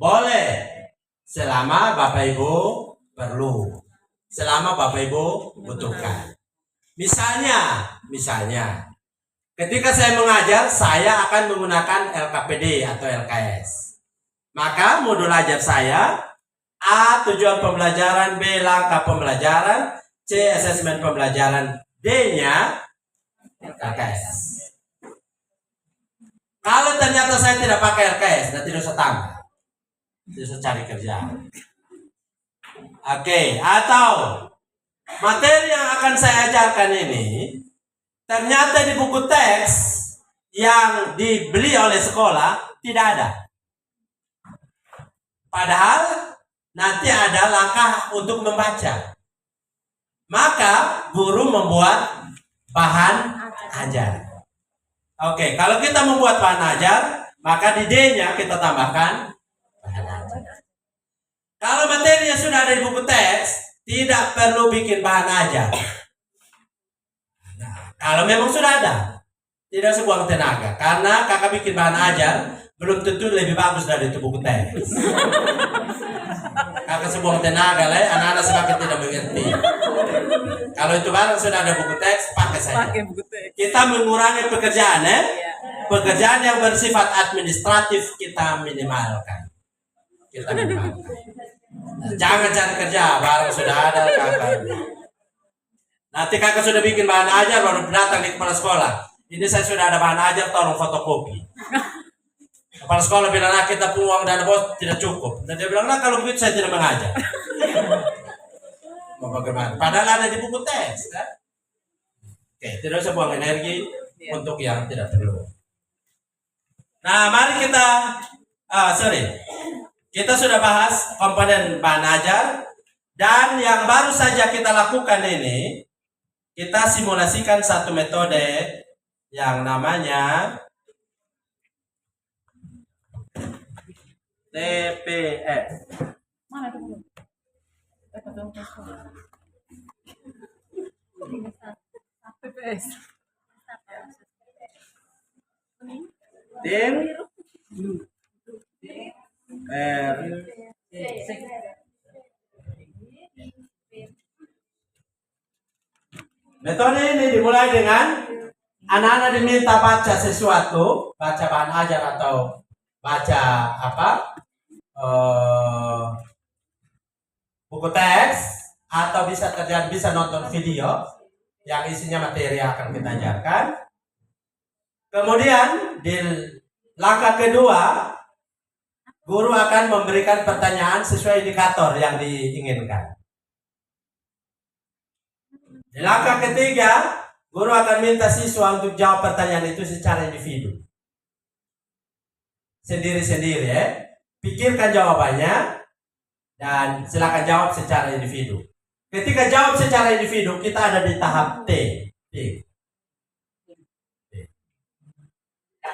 Boleh, selama Bapak Ibu perlu, selama Bapak Ibu butuhkan. Misalnya, ketika saya mengajar, saya akan menggunakan LKPD atau LKS. Maka modul ajar saya, A. Tujuan pembelajaran, B. Langkah pembelajaran, C. Asesmen pembelajaran, D-nya LKS. Kalau ternyata saya tidak pakai LKS, nanti tidak usah tambah, tidak usah cari kerja. Oke, atau materi yang akan saya ajarkan ini ternyata di buku teks yang dibeli oleh sekolah tidak ada. Padahal nanti ada langkah untuk membaca. Maka guru membuat bahan ajar. Oke, kalau kita membuat bahan ajar, maka di D-nya kita tambahkan bahan ajar. Kalau materinya sudah ada di buku teks, tidak perlu bikin bahan ajar. Nah, kalau memang sudah ada, tidak usah buang tenaga. Karena kakak bikin bahan ajar, belum tentu lebih bagus dari itu buku teks. Kakak sebuang tenaga lah, anak-anak semakin tidak mengerti. Kalau itu barang sudah ada buku teks, pakai saja. Kita mengurangi pekerjaan, pekerjaan yang bersifat administratif kita minimalkan. Nah, jangan cari kerja, barang sudah ada kakak. Nanti kakak sudah bikin bahan ajar, baru datang di kepala sekolah. Ini saya sudah ada bahan ajar, tolong fotokopi. Kepala sekolah bilang, nah kita punya uang dana bos tidak cukup. Dan dia bilang, nah kalau begitu saya tidak mengajar. Mau bagaimana? Padahal ada di buku teks, kan? Oke, tidak usah buang energi untuk yang tidak perlu. Nah, mari kita, kita sudah bahas komponen bahan ajar. Dan yang baru saja kita lakukan ini, kita simulasikan satu metode yang namanya TPS. Mana itu? TPS. Tim metode ini dimulai dengan anak-anak diminta baca sesuatu, baca bahan ajar atau baca buku teks, atau bisa nonton video yang isinya materi yang akan kita ajarkan. Kemudian di langkah kedua, guru akan memberikan pertanyaan sesuai indikator yang diinginkan. Di langkah ketiga, guru akan minta siswa untuk jawab pertanyaan itu secara individu. Sendiri-sendiri ya. Pikirkan jawabannya dan silakan jawab secara individu. Ketika jawab secara individu, kita ada di tahap T.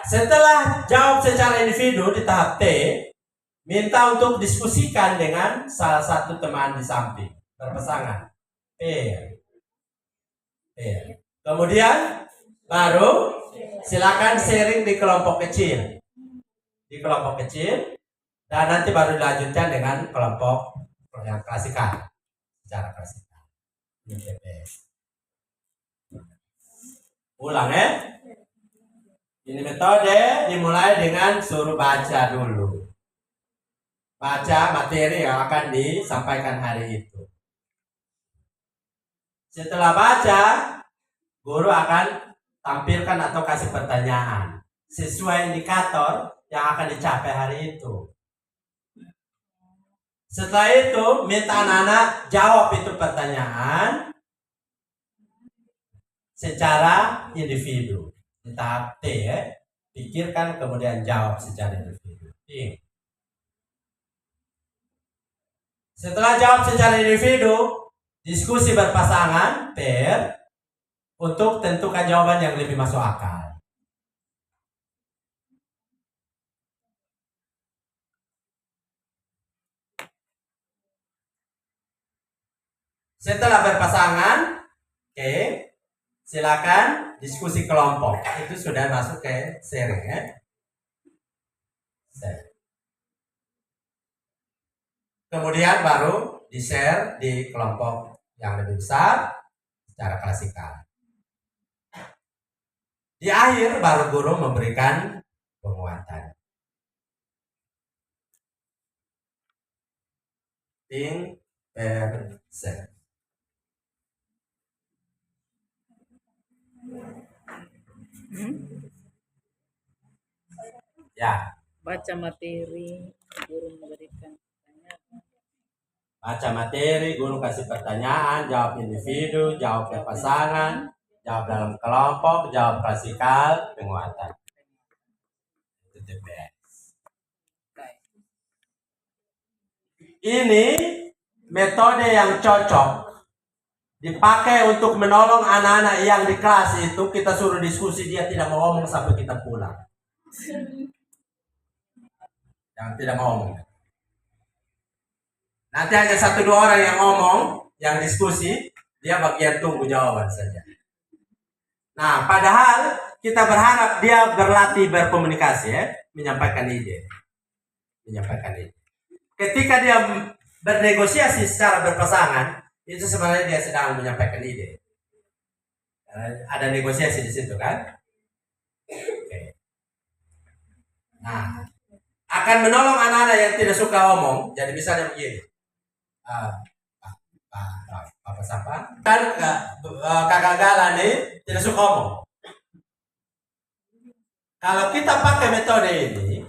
Setelah jawab secara individu di tahap T, minta untuk diskusikan dengan salah satu teman di samping, berpasangan. Kemudian baru silakan sharing di kelompok kecil. Dan nanti baru dilanjutkan dengan kelompok yang klasikal, secara klasikal. Ulang ya. Ini metode dimulai dengan suruh baca dulu. Baca materi yang akan disampaikan hari itu. Setelah baca, guru akan tampilkan atau kasih pertanyaan sesuai indikator yang akan dicapai hari itu. Setelah itu, minta anak-anak jawab itu pertanyaan secara individu. Di tahap T ya, pikirkan kemudian jawab secara individu. Setelah jawab secara individu, diskusi berpasangan pair untuk tentukan jawaban yang lebih masuk akal. Setelah berpasangan, oke, silakan diskusi kelompok. Itu sudah masuk ke sharing ya. Kemudian baru di-share di kelompok yang lebih besar secara klasikal. Di akhir baru guru memberikan penguatan. Think per set. Ya. Baca materi, guru memberikan pertanyaan. Baca materi, guru kasih pertanyaan, jawab individu, jawab pasangan, jawab dalam kelompok, jawab klasikal, penguatan. Itu the best. Ini metode yang cocok dipakai untuk menolong anak-anak yang di kelas itu. Kita suruh diskusi, dia tidak mau ngomong sampai kita pulang. Yang tidak mau ngomong. Nanti hanya 1-2 orang yang ngomong, yang diskusi, dia bagian tunggu jawaban saja. Nah, padahal kita berharap dia berlatih berkomunikasi, menyampaikan ide. Ketika dia bernegosiasi secara berpasangan, itu sebenarnya dia sedang menyampaikan ide. Ada negosiasi di situ kan? Oke. Nah, akan menolong anak-anak yang tidak suka ngomong. Jadi misalnya begini. Apa siapa? Kan kakak Gala nih tidak suka ngomong. Kalau kita pakai metode ini,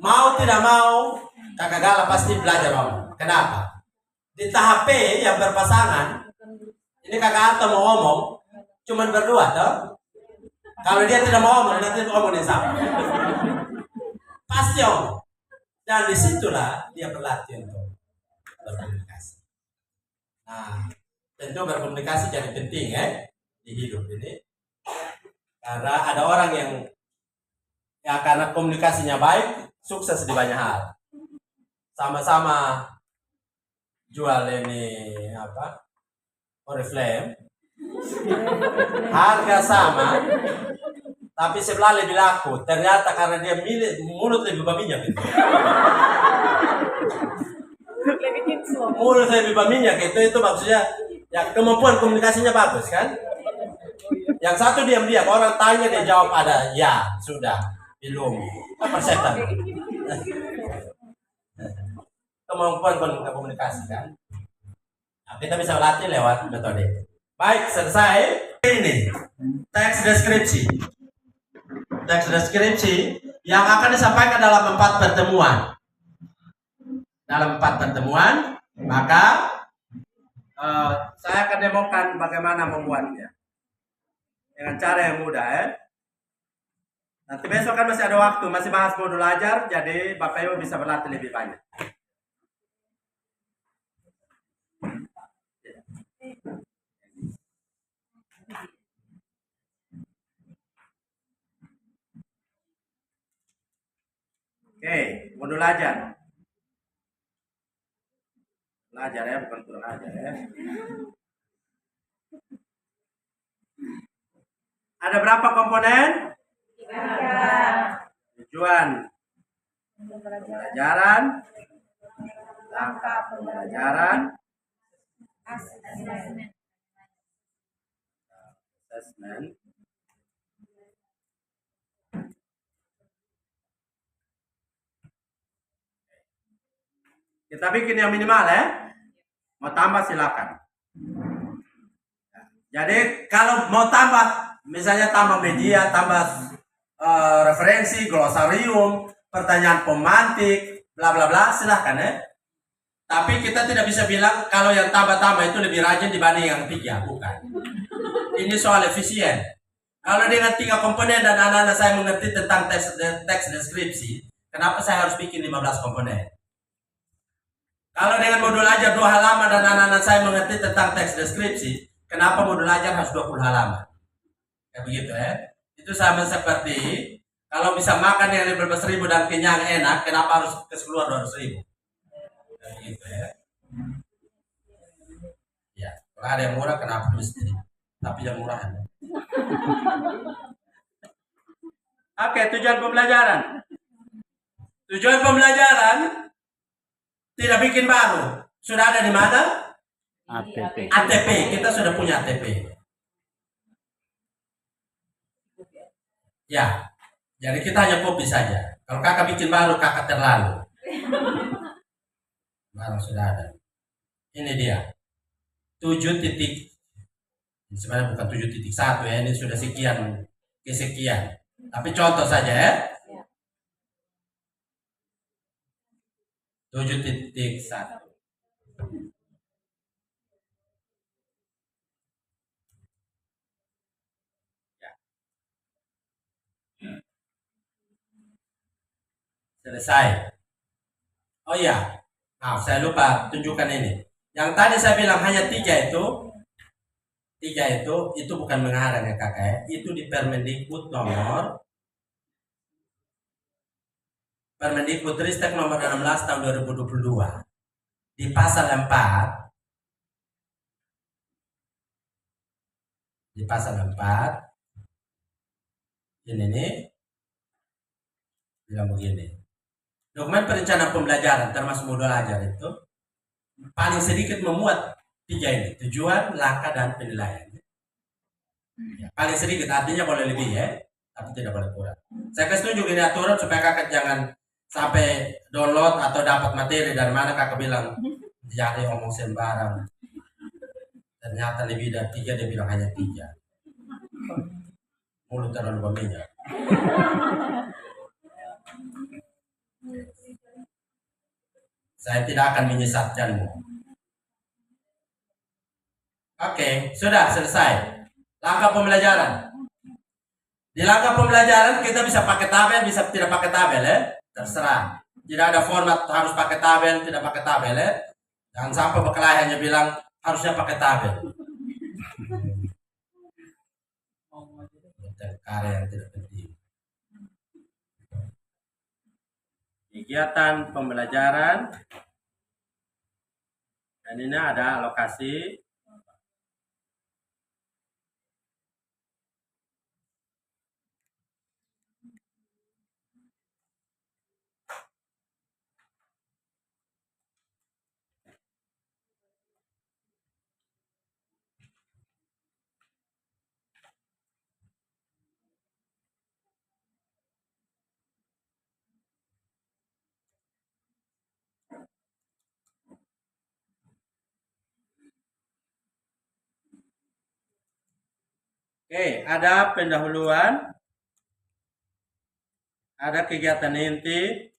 mau tidak mau, kakak Gala pasti belajar ngomong. Kenapa? Di tahap P yang berpasangan, ini kakak Arto mau ngomong, cuman berdua toh. Kalau dia tidak mau ngomong, nanti ngomongin sama. Pasti ngomong. Dan disitulah dia berlatih untuk berkomunikasi. Nah, tentu berkomunikasi jadi penting di hidup ini. Karena ada orang yang karena komunikasinya baik, sukses di banyak hal. Sama-sama jual ini Oriflame. Harga sama, tapi sebelah lebih laku. Ternyata karena dia mulut lebih berminyak gitu. Mulut lebih berminyak itu maksudnya ya kemampuan komunikasinya bagus kan. Yang satu diam-diam, orang tanya dia jawab ada ya, sudah, belum, persetan. Kemampuan komunikasi kan. Nah, kita bisa latih lewat metode. Baik, selesai. Ini teks deskripsi. Teks deskripsi yang akan disampaikan dalam 4 pertemuan. Dalam 4 pertemuan, maka saya akan demokan bagaimana membuatnya dengan cara yang mudah. Nanti besok kan masih ada waktu, masih bahas modul ajar, jadi Bapak Ibu bisa berlatih lebih banyak. Oke, modul ajar. Belajar ya, bukan kurang ajar ya. Ada berapa komponen? 3. Tujuan pembelajaran, langkah pembelajaran, assessment. Kita bikin yang minimal ya. Mau tambah silakan. Jadi kalau mau tambah, misalnya tambah media, tambah referensi, glosarium, pertanyaan pemantik, bla bla bla, silahkan ya. Tapi kita tidak bisa bilang kalau yang tambah-tambah itu lebih rajin dibanding yang 3, bukan. Ini soal efisien. Kalau dengan 3 komponen dan anak-anak saya mengerti tentang teks deskripsi, kenapa saya harus bikin 15 komponen? Kalau dengan modul ajar 2 halaman dan anak-anak saya mengerti tentang teks deskripsi, kenapa modul ajar harus 20 halaman? Kayak begitu ya. Itu sama seperti kalau bisa makan yang 15.000 dan kenyang enak, kenapa harus keluar 200.000? Kayak begitu ya. Ya, kalau ada yang murah kenapa mesti? Tapi yang murah. Oke, tujuan pembelajaran. Tujuan pembelajaran Tidak bikin baru. Sudah ada di mana? ATP. ATP. Kita sudah punya ATP. Ya. Jadi kita hanya copy saja. Kalau kakak bikin baru, kakak terlalu. Baru sudah ada. Ini dia. 7 titik. Sebenarnya bukan 7.1 ya. Ini sudah sekian kesekian. Tapi contoh saja ya. 7.1. Selesai. Oh iya, maaf saya lupa tunjukkan ini. Yang tadi saya bilang hanya 3 itu bukan mengarang ya kakak ya. Itu di Permendikbud Ristek nomor 16 tahun 2022. Di pasal 4. Ini nih bilang begini. Dokumen perencanaan pembelajaran termasuk modul ajar itu paling sedikit memuat 3 ini, tujuan, langkah, dan penilaian. Ya, paling sedikit artinya boleh lebih ya, tapi tidak boleh kurang. Saya kasih tunjuk ini aturan supaya kakak jangan sampai download atau dapat materi dari mana kakak bilang jangan ngomong sembarang. Ternyata lebih dari 3, dia bilang hanya 3. Mulut terlalu berminyak. Saya tidak akan menyesatkanmu. Oke, sudah selesai. Langkah pembelajaran. Di langkah pembelajaran kita bisa pakai tabel, bisa tidak pakai tabel ya. Terserah. Tidak ada format harus pakai tabel, tidak pakai tabel ya. Jangan sampai berkelahi hanya bilang harusnya pakai tabel. Karya yang tidak penting. Kegiatan pembelajaran. Dan ini ada alokasi. Oke, ada pendahuluan, ada kegiatan inti,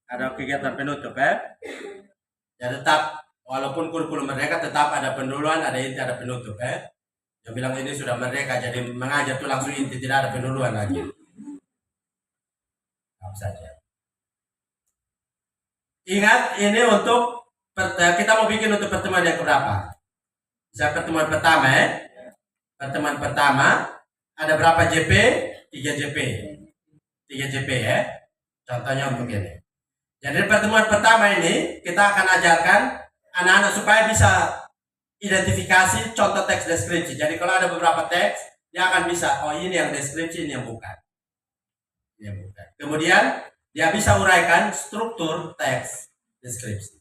ada kegiatan penutup ya. Ya tetap, walaupun kurikulum merdeka tetap ada pendahuluan, ada inti, ada penutup ya. Yang bilang ini sudah merdeka, jadi mengajar tuh langsung inti, tidak ada pendahuluan lagi. Apa saja. Ingat, ini untuk kita mau bikin untuk pertemuan yang keberapa? Bisa pertemuan pertama ya. Pertemuan pertama ada berapa JP? 3 JP. 3 JP ya. Contohnya untuk ini. Jadi pertemuan pertama ini kita akan ajarkan anak-anak supaya bisa identifikasi contoh teks deskripsi. Jadi kalau ada beberapa teks, dia akan bisa, oh ini yang deskripsi, ini yang bukan. Ini yang bukan. Kemudian dia bisa uraikan struktur teks deskripsi.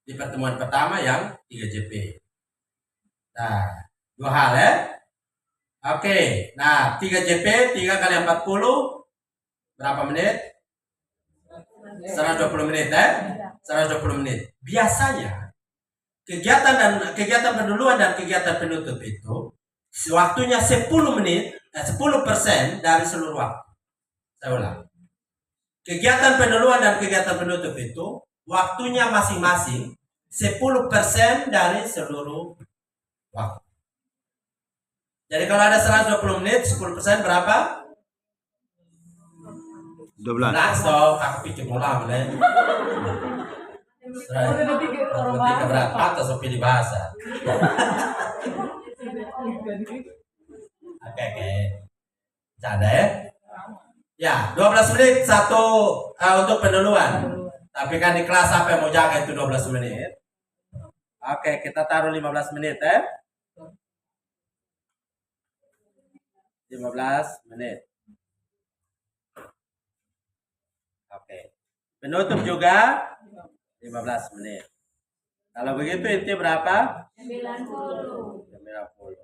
Di pertemuan pertama yang 3 JP. Nah, 2 hal ya. Oke, nah 3 JP, 3 kali 40, berapa menit? 120 menit ya? 120 menit. Biasanya, kegiatan pendahuluan dan kegiatan penutup itu, waktunya 10 menit, 10% dari seluruh waktu. Saya ulang. Kegiatan pendahuluan dan kegiatan penutup itu, waktunya masing-masing 10% dari seluruh waktu. Jadi kalau ada 120 menit, 10% berapa? 12. Dong, aku pikir ulang deh. Matematika berat, patah sopi di bahasa. Oke. Canda ya? Ya, 12 menit untuk pendahuluan. Tapi kan di kelas apa yang mau jaga itu 12 menit? Oke, kita taruh 15 menit ya. 15 menit. Oke. Penutup juga 15 menit. Kalau begitu inti berapa? 90. 90.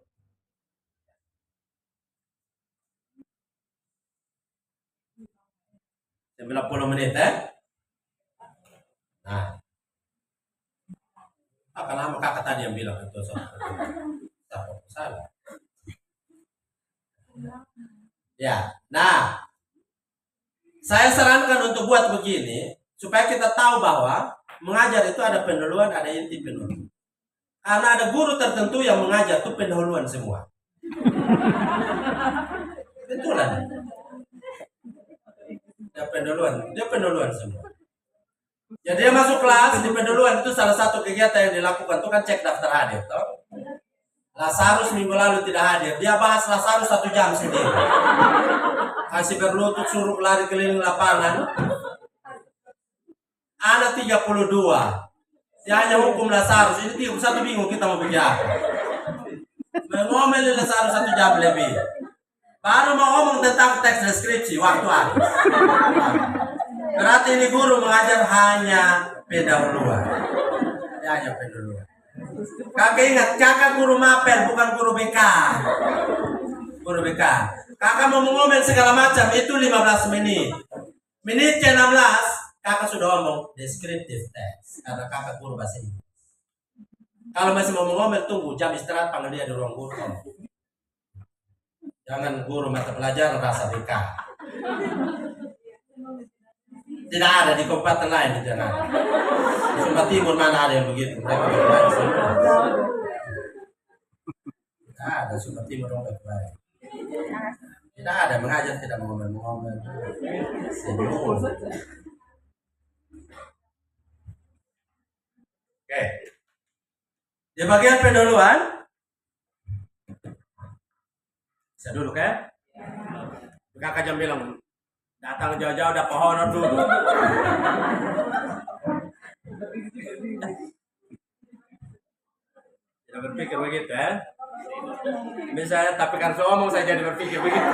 90 menit Nah, lama kakak tadi yang bilang itu salah. Ya, nah, saya sarankan untuk buat begini supaya kita tahu bahwa mengajar itu ada pendahuluan, ada inti pendahuluan. Karena ada guru tertentu yang mengajar itu pendahuluan semua. Betulan. Dia pendahuluan semua. Jadi dia masuk kelas di pendahuluan itu salah satu kegiatan yang dilakukan itu kan cek daftar hadir, toh. Lazarus minggu lalu tidak hadir. Dia bahas Lazarus 1 jam sendiri. Kasih berlutut, suruh lari keliling lapangan. Anak 32. Dia hanya hukum Lazarus. Ini 1 minggu kita mau bicara. Mengomel Lazarus 1 jam lebih. Baru mau ngomong tentang teks deskripsi waktu habis. Berarti ini guru mengajar hanya pendahuluan. Dia hanya pendahuluan. Kakak ingat, kakak guru mapel bukan guru BK. Guru BK. Kakak mau ngomel segala macam itu 15 menit. Menit ke-16 kakak sudah ngomong descriptive text karena kakak guru bahasa Inggris. Kalau masih mau ngomel tunggu jam istirahat, panggil dia di ruang guru. Jangan guru mata pelajaran rasa BK. Tidak ada di kabupaten lain, tidak ada. Di Sumba Timur mana ada yang begitu? Mereka baik semua. Tidak ada Sumba Timur orang baik. Tidak ada mengajar tidak mengomel-ngomel. Senyum. Oke. Di bagian pendahuluan, bisa duduk ya? Kakak jam bilang datang jauh-jauh ada pohon duduk. Tidak berpikir begitu ya? Misalnya, tapi kan saya ngomong saya jadi berpikir begitu.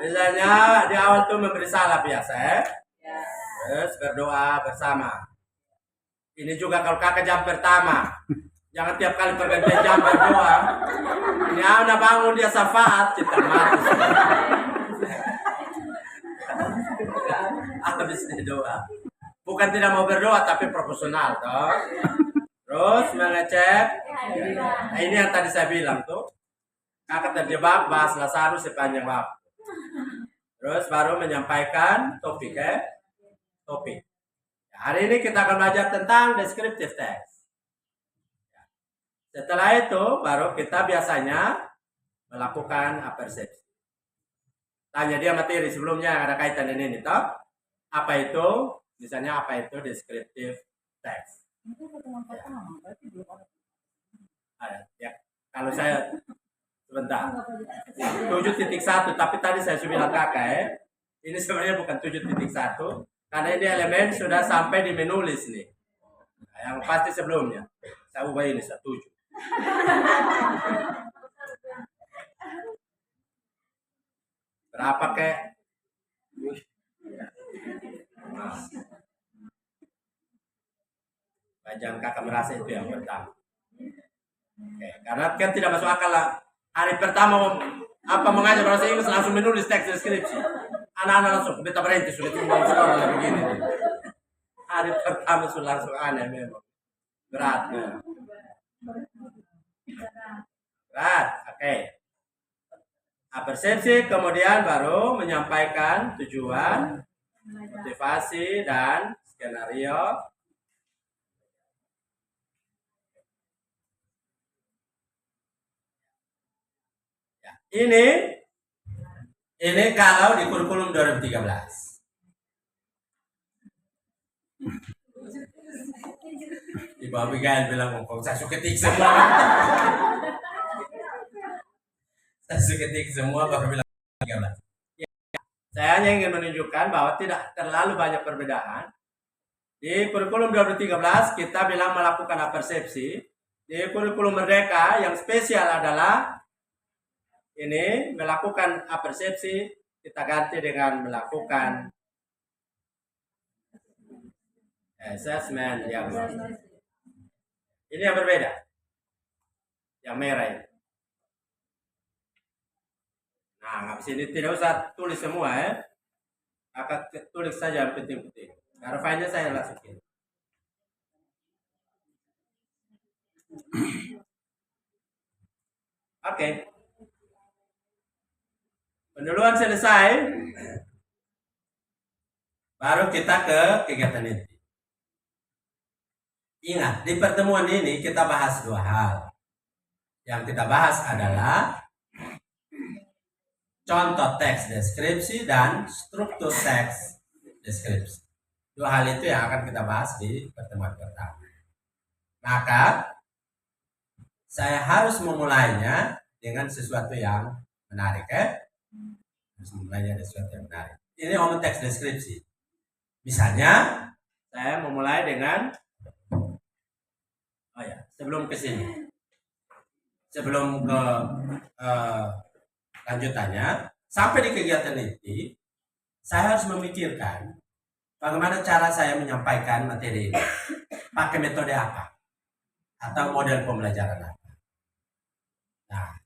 Misalnya di awal tuh memberi salam biasa ya? Terus berdoa bersama. Ini juga kalau kakak jam pertama. Jangan tiap kali pergantian jam berdoa. Ini anak bangun dia syafaat kita mati. Habis doa. Bukan tidak mau berdoa tapi proporsional toh. Terus mengecek. Nah, ini yang tadi saya bilang tuh. Kakak terjebak bahas Lazarus sepanjang waktu. Terus baru menyampaikan topik topik. Hari ini kita akan belajar tentang descriptive text. Setelah itu baru kita biasanya melakukan apersepsi. Tanya dia materi sebelumnya ada kaitan ini toh. Apa itu? Misalnya apa itu descriptive text? Ya. Kalau saya sebentar. 7.1 tapi tadi saya sudah bilang kakak ini sebenarnya bukan 7.1 karena ini elemen sudah sampai di menulis nih. Nah, yang pasti sebelumnya saya ubah ini 7. Berapa kek? Jangan kakak merasa itu yang pertama. Oke, karena kan tidak masuk akal lah. Hari pertama apa mengajar bahasa Inggris langsung menulis teks deskripsi. Anak-anak langsung beta berhenti sudah tinggal sekolah begini. Hari pertama sudah langsung aneh memang. Berat. Berat, oke. Persepsi kemudian baru menyampaikan tujuan, motivasi dan skenario. Ya, ini kalau di kurikulum 2013. Di bawah Miguel bilang saya suka ketik semua. Saya suka ketik semua baru bilang 13. Ya, saya hanya ingin menunjukkan bahwa tidak terlalu banyak perbedaan. Di kurikulum 2013 kita bilang melakukan persepsi. Di kurikulum Merdeka yang spesial adalah ini melakukan persepsi kita ganti dengan melakukan Assessment diagnosis. Ini yang berbeda. Yang merah ini. Nah, habis ini tidak usah tulis semua ya. Akan tulis saja yang penting-penting. Karena filenya saya masukin. Oke. Pendahuluan selesai. Baru kita ke kegiatan inti. Ingat, di pertemuan ini kita bahas dua hal. Yang kita bahas adalah contoh teks deskripsi dan struktur teks deskripsi. Dua hal itu yang akan kita bahas di pertemuan pertama. Maka saya harus memulainya dengan sesuatu yang menarik harus memulainya dengan sesuatu yang menarik. Ini omong teks deskripsi. Misalnya saya memulai dengan sebelum ke sini. Sebelum ke lanjutannya, sampai di kegiatan ini, saya harus memikirkan bagaimana cara saya menyampaikan materi ini. Pakai metode apa? Atau model pembelajaran apa? Nah,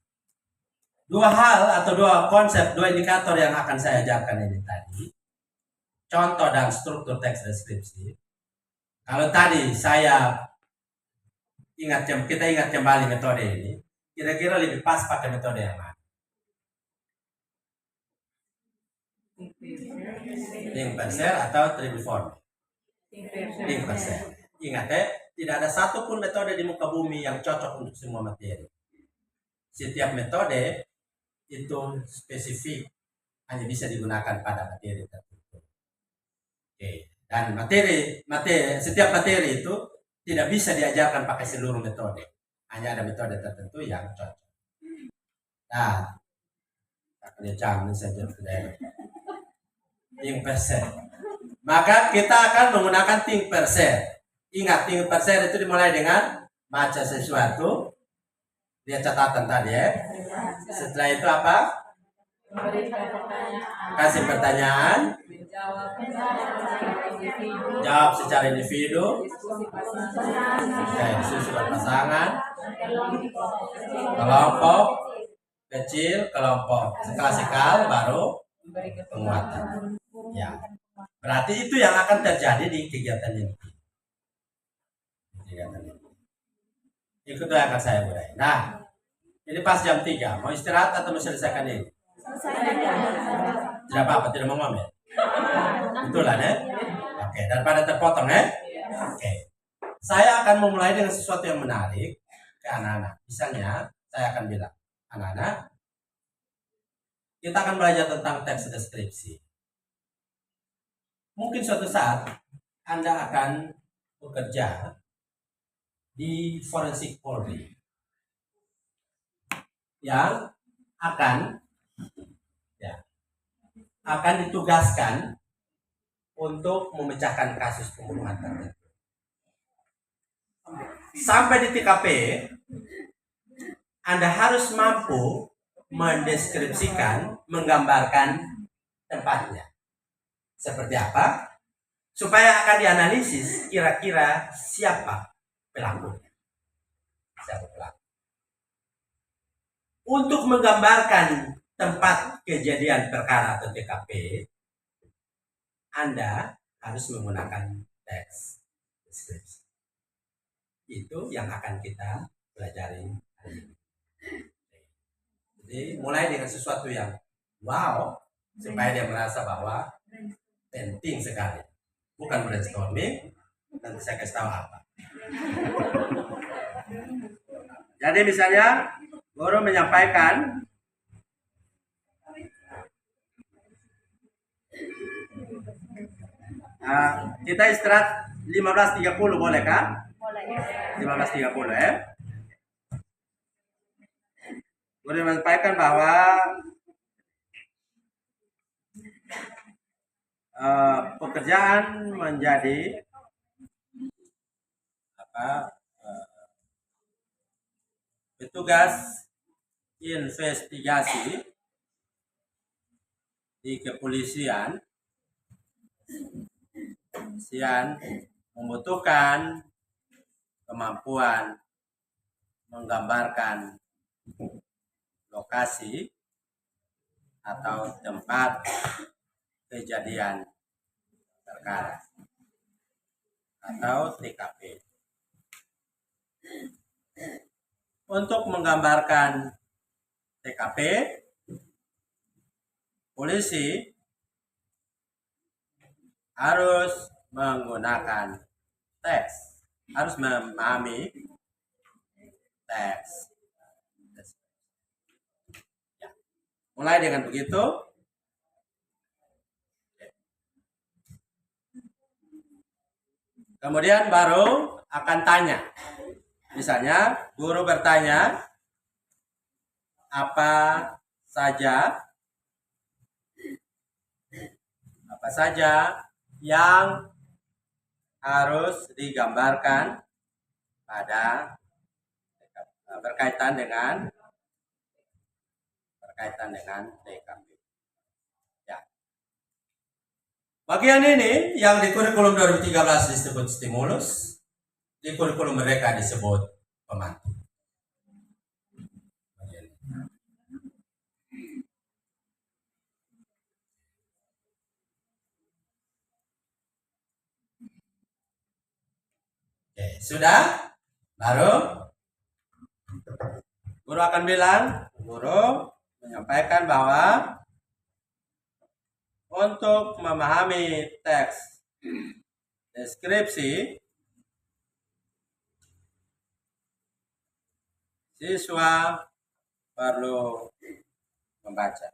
dua hal atau dua konsep, dua indikator yang akan saya ajarkan ini tadi. Contoh dan struktur teks deskripsi. Kalau tadi kita ingat kembali metode ini, kira-kira lebih pas pakai metode yang mana? Think per share atau triple form? Think per share. Ingat tidak ada satupun metode di muka bumi yang cocok untuk semua materi. Setiap metode itu spesifik, hanya bisa digunakan pada materi tertentu. Oke. Dan setiap materi itu tidak bisa diajarkan pakai seluruh metode. Hanya ada metode tertentu yang cocok. Nah, jangan saja think per share. Maka kita akan menggunakan think per share. Ingat, think per share itu dimulai dengan baca sesuatu, lihat catatan tadi Setelah itu apa? Kasih pertanyaan. Jawab secara individu. Diskusi berpasangan. Kelompok kecil, kelompok skala baru penguatan. Ya. Berarti itu yang akan terjadi di kegiatan ini. Itu yang akan saya mulai. Nah, ini pas jam 3. Mau istirahat atau mau selesaikan ini? Tidak apa-apa, tidak mau ngomel. Betulan Oke, daripada terpotong Oke. Saya akan memulai dengan sesuatu yang menarik ke anak-anak. Misalnya, saya akan bilang, anak-anak, kita akan belajar tentang teks deskripsi. Mungkin suatu saat Anda akan bekerja di forensik Polri yang akan ditugaskan untuk memecahkan kasus pembunuhan tertentu. Sampai di TKP, Anda harus mampu mendeskripsikan, menggambarkan tempatnya. Seperti apa? Supaya akan dianalisis kira-kira siapa pelakunya. Untuk menggambarkan tempat kejadian perkara atau TKP, Anda harus menggunakan teks deskripsi. Itu yang akan kita pelajari hari ini. Jadi mulai dengan sesuatu yang wow, supaya dia merasa bahwa penting sekali. Bukan brainstorming, nanti saya kasih tahu apa. Jadi misalnya guru menyampaikan kita istirahat 15.30 boleh kan? Boleh. 15.30 Guru menyampaikan bahwa pekerjaan menjadi petugas investigasi di kepolisian membutuhkan kemampuan menggambarkan lokasi atau tempat kejadian perkara atau TKP. Untuk menggambarkan TKP, polisi harus menggunakan teks, harus memahami teks. Ya. Mulai dengan begitu. Kemudian baru akan tanya. Misalnya guru bertanya apa saja yang harus digambarkan pada berkaitan dengan TKP. Ya. Bagian ini yang di kurikulum 2013 disebut stimulus, di kurikulum mereka disebut pemantik. Oke, sudah? Baru guru akan bilang, guru menyampaikan bahwa untuk memahami teks deskripsi, siswa perlu membaca.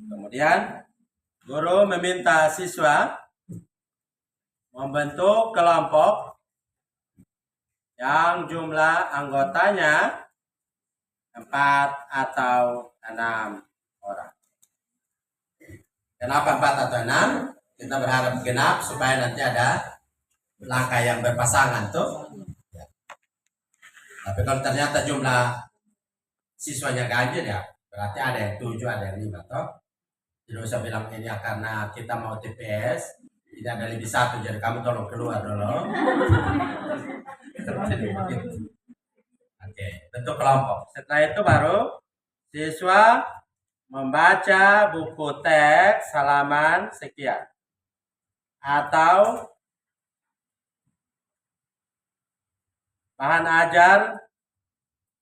Kemudian guru meminta siswa membentuk kelompok yang jumlah anggotanya 4 atau 6 orang. Kenapa 4 atau 6? Kita berharap genap supaya nanti ada langkah yang berpasangan tuh. Ya. Tapi kalau ternyata jumlah siswanya ganjil ya, berarti ada yang 7, ada yang 5 toh. Tidak usah bilang ini ya, karena kita mau TPS tidak ada lebih 1, jadi kamu tolong keluar dulu. Oke, bentuk kelompok. Setelah itu baru siswa membaca buku teks halaman sekian atau bahan ajar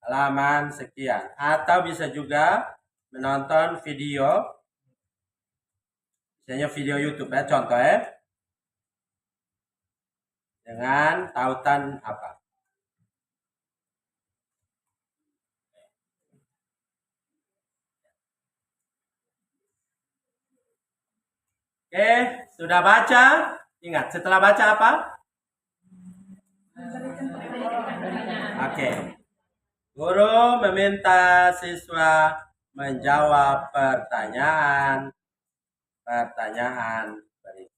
halaman sekian, atau bisa juga menonton video, misalnya video YouTube ya, contoh ya, dengan tautan apa. Oke, sudah baca? Ingat, setelah baca apa? Oke. Guru meminta siswa menjawab pertanyaan berikut.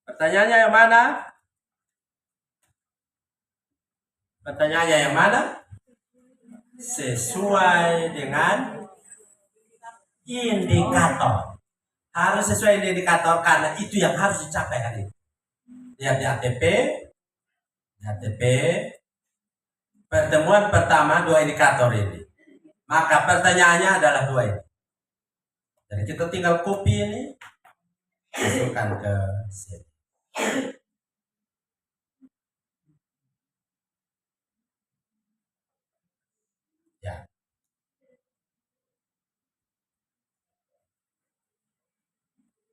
Pertanyaannya yang mana? Pertanyaannya yang mana? Sesuai dengan indikator. Harus sesuai dengan indikator karena itu yang harus dicapai hari ini. Lihat di ATP, pertemuan pertama 2 indikator ini. Maka pertanyaannya adalah 2 ini. Jadi kita tinggal copy ini, masukkan ke sini. Ya.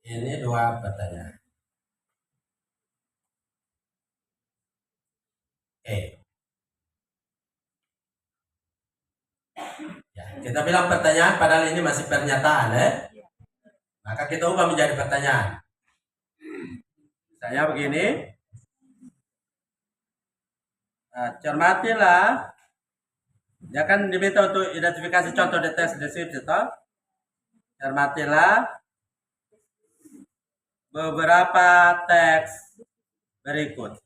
Ini 2 pertanyaan. Ya, kita bilang pertanyaan padahal ini masih pernyataan ya. Maka kita ubah menjadi pertanyaan. Misalnya begini. Cermatilah. Ya kan diminta untuk identifikasi contoh teks deskripsi toh. Cermatilah beberapa teks berikut.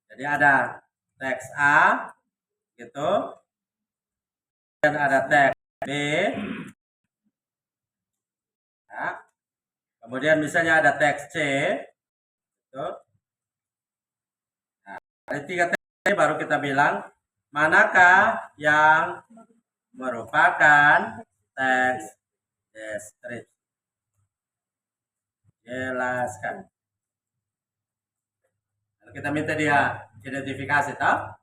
Jadi ada teks A gitu, dan ada teks B. Ya. Kemudian misalnya ada teks C gitu. Nah, dari 3 teks ini baru kita bilang manakah yang merupakan teks deskripsi. Jelaskan. Kita minta dia identifikasi, toh?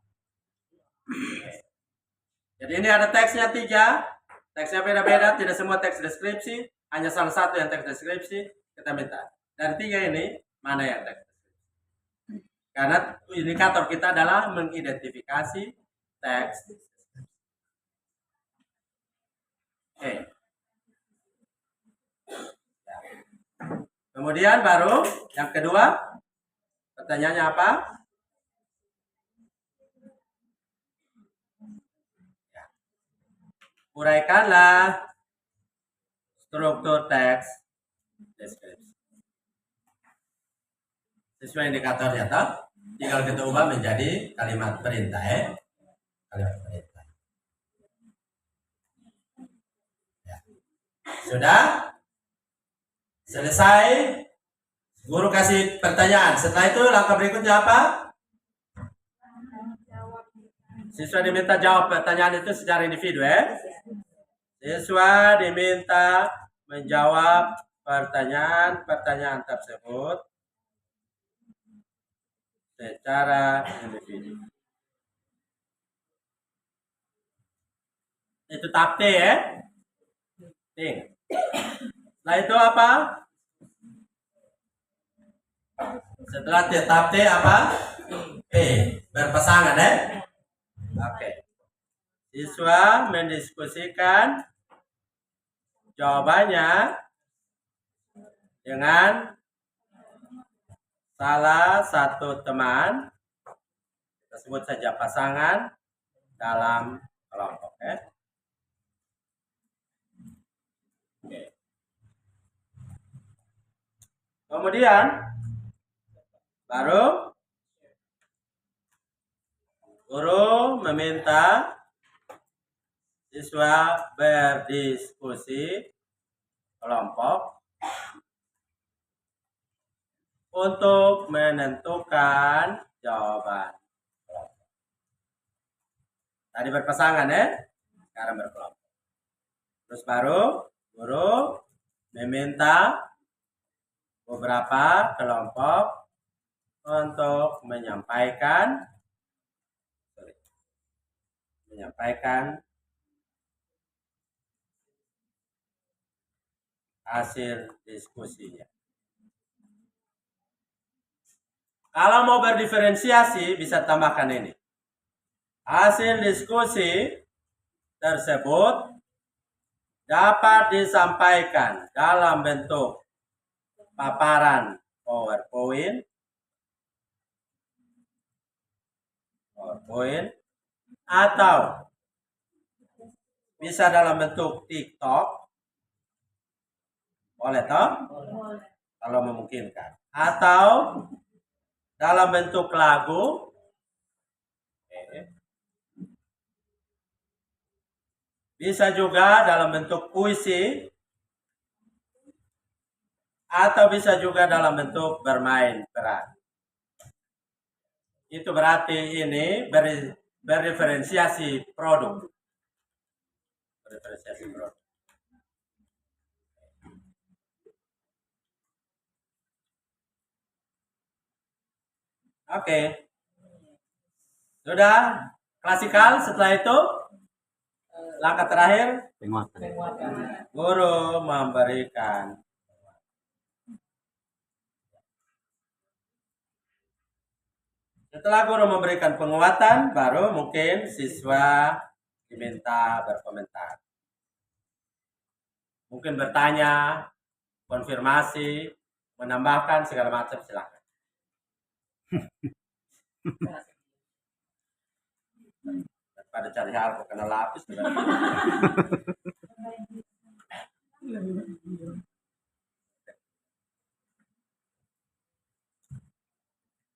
Jadi ini ada teksnya 3, teksnya beda-beda, tidak semua teks deskripsi, hanya salah satu yang teks deskripsi. Kita minta dari 3 ini mana yang teks deskripsi, karena indikator kita adalah mengidentifikasi teks. Oke. Kemudian baru yang kedua, pertanyaannya apa? Uraikanlah struktur teks deskripsi. Sesuai indikatornya, toh? Tinggal kita ubah menjadi kalimat perintah, kalimat perintah. Ya. Sudah? Selesai. Guru kasih pertanyaan. Setelah itu langkah berikutnya apa? Siswa diminta jawab pertanyaan itu secara individu, Siswa diminta menjawab pertanyaan-pertanyaan tersebut secara individu. Itu tahap T, Ting. Setelah itu apa? Setelah tahap T apa? P. Berpasangan, Oke. Siswa mendiskusikan jawabannya dengan salah satu teman, kita sebut saja pasangan, dalam kelompok, Oke. Kemudian baru guru meminta siswa berdiskusi kelompok untuk menentukan jawaban kelompok. Tadi berpasangan, sekarang berkelompok. Terus baru guru meminta beberapa kelompok untuk menyampaikan hasil diskusinya. Kalau mau berdiferensiasi bisa tambahkan ini. Hasil diskusi tersebut dapat disampaikan dalam bentuk paparan PowerPoint atau bisa dalam bentuk TikTok, boleh toh? Kalau memungkinkan, atau dalam bentuk lagu, bisa juga dalam bentuk puisi, atau bisa juga dalam bentuk bermain peran. Itu berarti ini berdiferensiasi produk. Oke. Sudah klasikal. Setelah itu langkah terakhir, guru memberikan. Setelah guru memberikan penguatan, baru mungkin siswa diminta berkomentar. Mungkin bertanya, konfirmasi, menambahkan segala macam, silakan. Daripada cari hal kok kena lapis.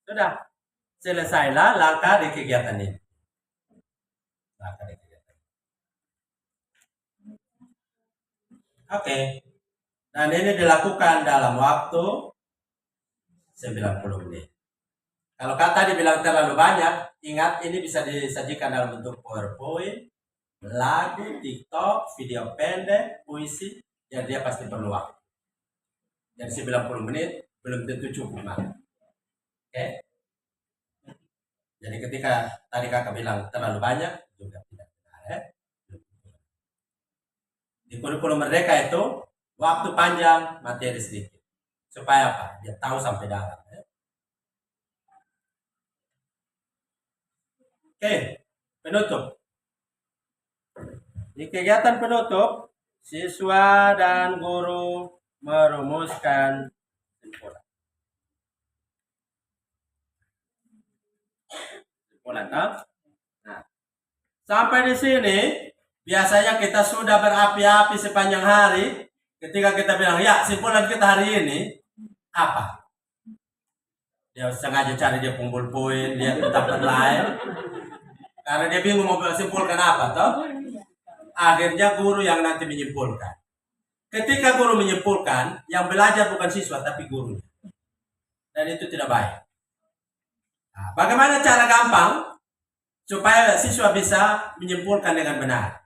Sudah. Selesailah langkah di kegiatan ini. Langkah di kegiatan. Oke. Dan ini dilakukan dalam waktu 90 menit. Kalau kata dibilang terlalu banyak, ingat ini bisa disajikan dalam bentuk PowerPoint, lagu, TikTok, video pendek, puisi, yang dia pasti perlu waktu. Dan 90 menit belum tentu cukup, Mak. Oke? Jadi ketika tadi kakak bilang terlalu banyak, juga tidak benar. Ya? Di kurikulum Merdeka itu, waktu panjang, materi sedikit. Supaya apa? Dia tahu sampai dalam. Ya? Oke, penutup. Di kegiatan penutup, siswa dan guru merumuskan kesimpulan. Kesimpulan, kan? Nah, sampai di sini, biasanya kita sudah berapi-api sepanjang hari. Ketika kita bilang, ya, kesimpulan kita hari ini apa? Dia sengaja cari dia kumpul poin, dia tetap lain. Karena dia bingung mau simpulkan apa, toh? Akhirnya guru yang nanti menyimpulkan. Ketika guru menyimpulkan, yang belajar bukan siswa tapi gurunya. Dan itu tidak baik. Nah, bagaimana cara gampang supaya siswa bisa menyimpulkan dengan benar?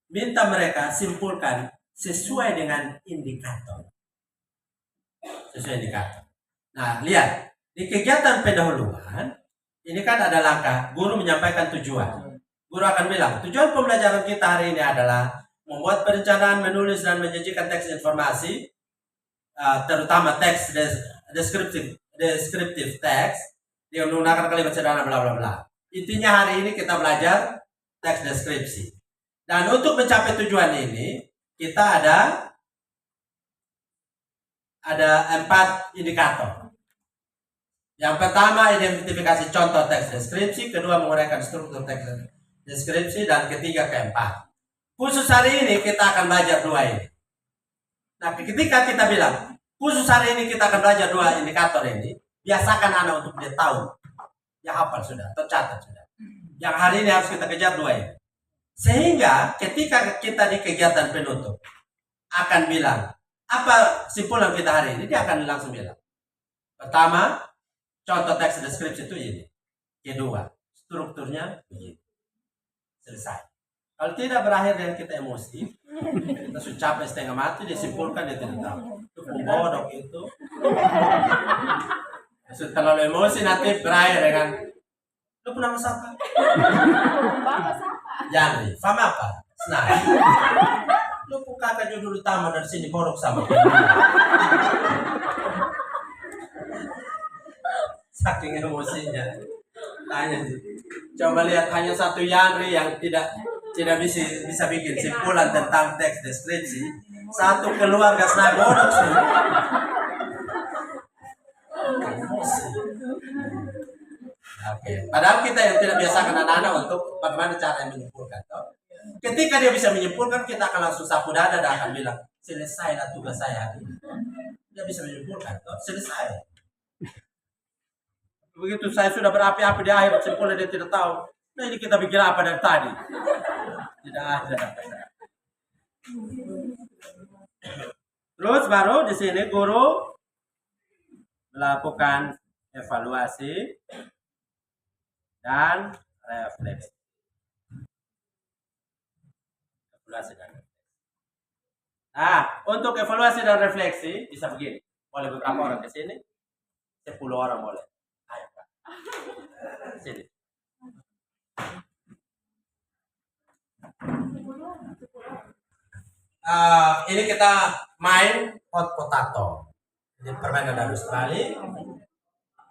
Minta mereka simpulkan sesuai dengan indikator. Sesuai indikator. Nah, lihat. Di kegiatan pendahuluan, ini kan ada langkah, guru menyampaikan tujuan. Guru akan bilang, tujuan pembelajaran kita hari ini adalah membuat perencanaan, menulis, dan menyajikan teks informasi, terutama teks deskriptif teks, dengan menggunakan kalimat sederhana, bla bla bla. Intinya hari ini kita belajar teks deskripsi. Dan untuk mencapai tujuan ini, kita ada 4 indikator. Yang pertama, identifikasi contoh teks deskripsi. Kedua, menguraikan struktur teks deskripsi. Dan ketiga, keempat. Khusus hari ini kita akan belajar 2 ini. Nah, ketika kita bilang, khusus hari ini kita akan belajar 2 indikator ini, biasakan anak untuk dia tahu. Ya hafal sudah, tercatat sudah. Yang hari ini harus kita kejar 2 ini. Sehingga ketika kita di kegiatan penutup, akan bilang, apa kesimpulan kita hari ini? Dia akan langsung bilang. Pertama, contoh teks deskripsi itu ini. Kedua, strukturnya begini. Selesai. Kalau tidak berakhir dengan kita emosi, kita sudah capek setengah mati, disimpulkan dia tidak tahu. Itu bodoh itu. Sudah terlalu emosi nanti berakhir dengan lu pernah siapa? Jangan, faham apa? Senang. Lu kakak judul utama dari sini borok sama. Saking emosinya. Tanya sih. Coba lihat hanya satu Yanri yang tidak bisa bikin simpulan tentang teks deskripsi. Satu keluarga senang bodoh sih. Emosi. Oke. Padahal kita yang tidak biasakan anak-anak untuk bagaimana cara menyimpulkan. Ketika dia bisa menyimpulkan, kita akan langsung sapu dada dan akan bilang, selesailah tugas saya hari ini. Dia bisa menyimpulkan, selesai. Begitu saya sudah berapi-api di akhir, simpulnya dia tidak tahu. Nah ini kita bikin apa dari tadi? Tidak ada. Terus baru di sini guru melakukan evaluasi dan refleksi. Nah, untuk evaluasi dan refleksi bisa begini. Boleh beberapa orang ke sini, 10 orang boleh. Ayo, Pak. Sini. Ini kita main hot potato. Ini permainan dari Australia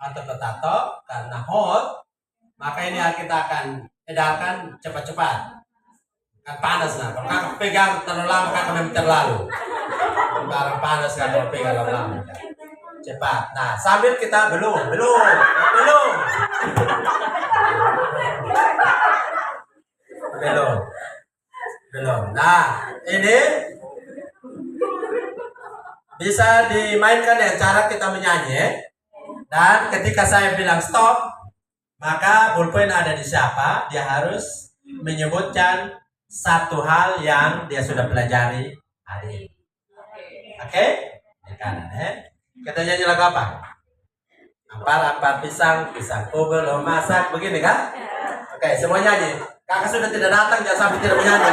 atau potato karena hot, maka ini kita akan edarkan cepat-cepat. Kan panas nah, kalau kakak pegang terlalu lama kakak memang terlalu. Barang panas kakak pegang terlalu lama. Cepat. Nah sambil kita belum. Nah ini bisa dimainkan dengan cara kita menyanyi Dan ketika saya bilang stop, maka bolpen ada di siapa, dia harus menyebutkan satu hal yang dia sudah pelajari hari ini. Oke? Di kanan ya. Kita nyanyi lagu apa? Ampar-ampar pisang, pisangku belum masak, begini kan? Oke, semua nyanyi. Kakak sudah tidak datang, jangan sampai tidak menyanyi.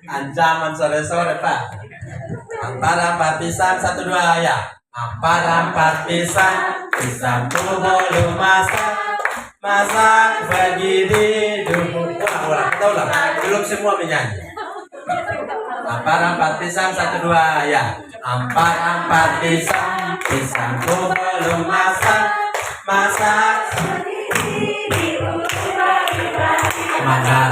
Ancaman sore-sore Pak. Ampar-ampar pisang, 1, 2 ya. Ampar-ampar pisang, pisangku belum masak, masak begini dulu. Ulang. Belum semua menyanyi. Ampar-ampar pisang, 1, 2 ya. Ampar-ampar pisang, pisangku belum masak, masak. Mangga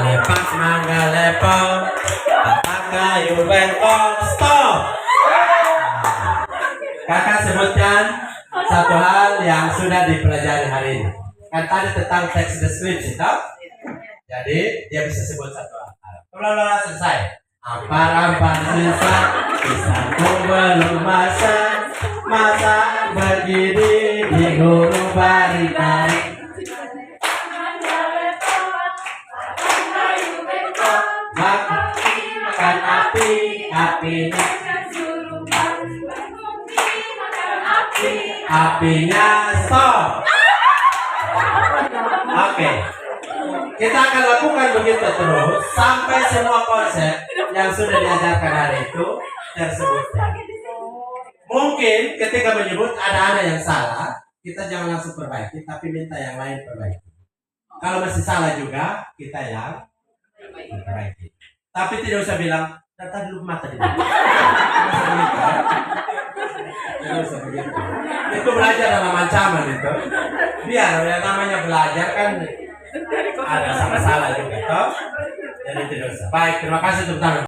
lepak, batang kayu bengkok. Stop. Kakak sebutkan satu hal yang sudah dipelajari hari ini. Kan tadi tentang teks deskripsi, toh? Jadi dia bisa sebut satu hal. Ulang selesai. Ampar-ampar pisang, pisangku belum masak, masak berdiri di gurun bari-bari. Makan apinya, apinya stop. Oke. Kita akan lakukan begitu terus sampai semua konsep yang sudah diajarkan hari itu tersebut. Mungkin ketika menyebut ada yang salah, kita jangan langsung perbaiki, tapi minta yang lain perbaiki. Kalau masih salah juga, kita yang perbaiki. Tapi tidak usah bilang, tadi dulu mata di mana. Tidak usah begitu. Itu belajar dalam ancaman itu. Biar yang namanya belajar kan ada salah-salah juga, toh? Jadi tidak usah. Baik, terima kasih tepuk tangan.